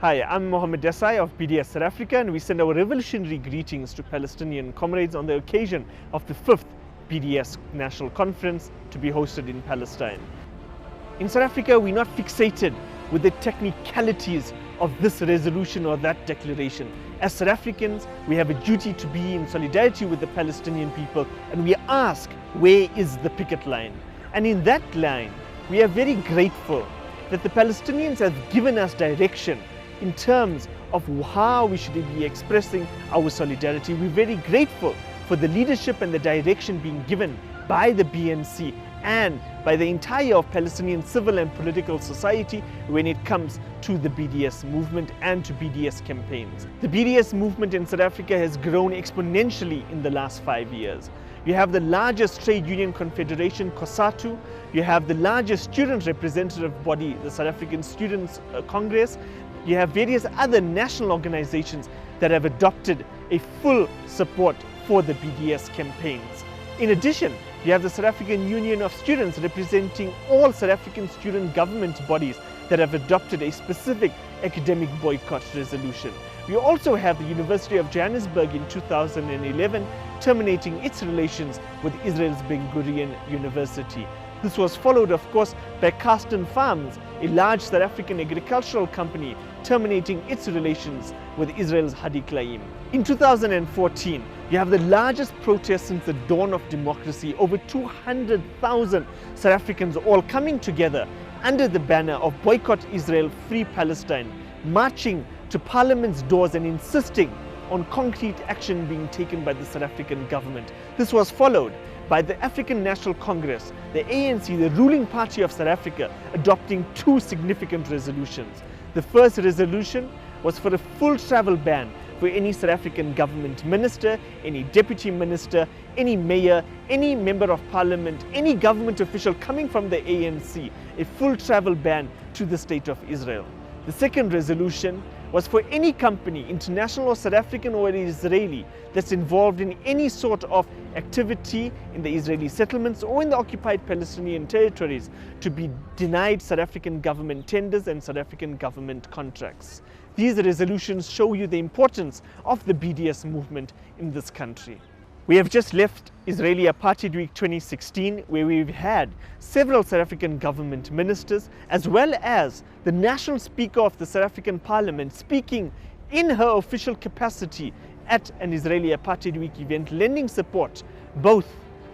Hi, I'm Mohammed Desai of BDS South Africa, and we send our revolutionary greetings to Palestinian comrades on the occasion of the 5th BDS National Conference to be hosted in Palestine. In South Africa, we're not fixated with the technicalities of this resolution or that declaration. As South Africans, we have a duty to be in solidarity with the Palestinian people, and we ask, where is the picket line? And in that line, we are very grateful that the Palestinians have given us direction in terms of how we should be expressing our solidarity. We're very grateful for the leadership and the direction being given by the BNC and by the entire Palestinian civil and political society when it comes to the BDS movement and to BDS campaigns. The BDS movement in South Africa has grown exponentially in the last 5 years. You have the largest trade union confederation, COSATU. You have the largest student representative body, the South African Students' Congress. You have various other national organizations that have adopted a full support for the BDS campaigns. In addition, you have the South African Union of Students representing all South African student government bodies that have adopted a specific academic boycott resolution. We also have the University of Johannesburg in 2011 terminating its relations with Israel's Ben Gurion University. This was followed, of course, by Carsten Farms, a large South African agricultural company, terminating its relations with Israel's Hadi Klaim. In 2014, you have the largest protest since the dawn of democracy. Over 200,000 South Africans all coming together under the banner of Boycott Israel, Free Palestine, marching to Parliament's doors and insisting on concrete action being taken by the South African government. This was followed by the African National Congress, the ANC, the ruling party of South Africa, adopting two significant resolutions. The first resolution was for a full travel ban for any South African government minister, any deputy minister, any mayor, any member of parliament, any government official coming from the ANC, a full travel ban to the state of Israel. The second resolution was for any company, international or South African or Israeli, that's involved in any sort of activity in the Israeli settlements or in the occupied Palestinian territories to be denied South African government tenders and South African government contracts. These resolutions show you the importance of the BDS movement in this country. We have just left Israeli Apartheid Week 2016, where we've had several South African government ministers, as well as the National Speaker of the South African Parliament speaking in her official capacity at an Israeli Apartheid Week event, lending support both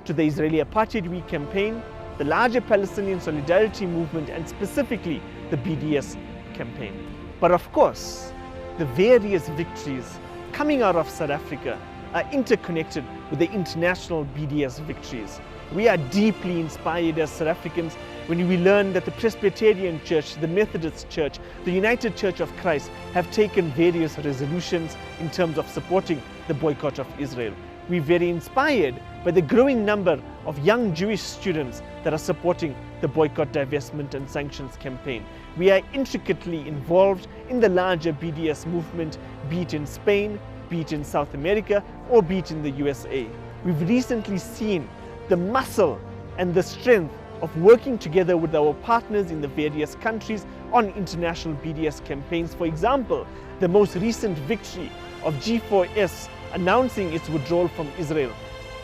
to the Israeli Apartheid Week campaign, the larger Palestinian solidarity movement, and specifically the BDS campaign. But of course, the various victories coming out of South Africa are interconnected with the international BDS victories. We are deeply inspired as South Africans when we learn that the Presbyterian Church, the Methodist Church, the United Church of Christ have taken various resolutions in terms of supporting the boycott of Israel. We're very inspired by the growing number of young Jewish students that are supporting the boycott, divestment and sanctions campaign. We are intricately involved in the larger BDS movement, be it in Spain, be it in South America, or be it in the USA. We've recently seen the muscle and the strength of working together with our partners in the various countries on international BDS campaigns. For example, the most recent victory of G4S announcing its withdrawal from Israel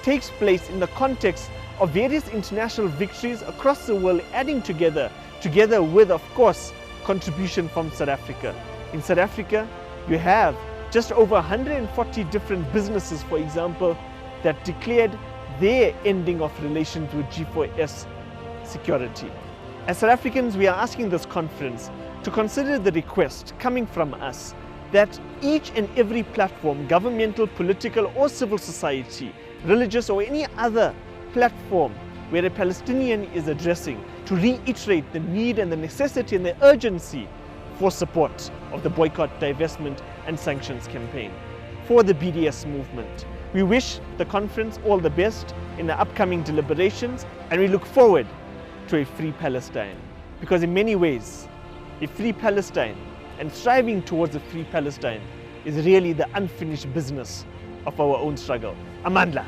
takes place in the context of various international victories across the world adding together with, of course, contribution from South Africa. In South Africa, you have just over 140 different businesses, for example, that declared their ending of relations with G4S security. As South Africans, we are asking this conference to consider the request coming from us that each and every platform, governmental, political or civil society, religious or any other platform where a Palestinian is addressing, to reiterate the need and the necessity and the urgency for support of the boycott, divestment and sanctions campaign for the BDS movement. We wish the conference all the best in the upcoming deliberations, and we look forward to a free Palestine, because in many ways a free Palestine and striving towards a free Palestine is really the unfinished business of our own struggle. Amandla.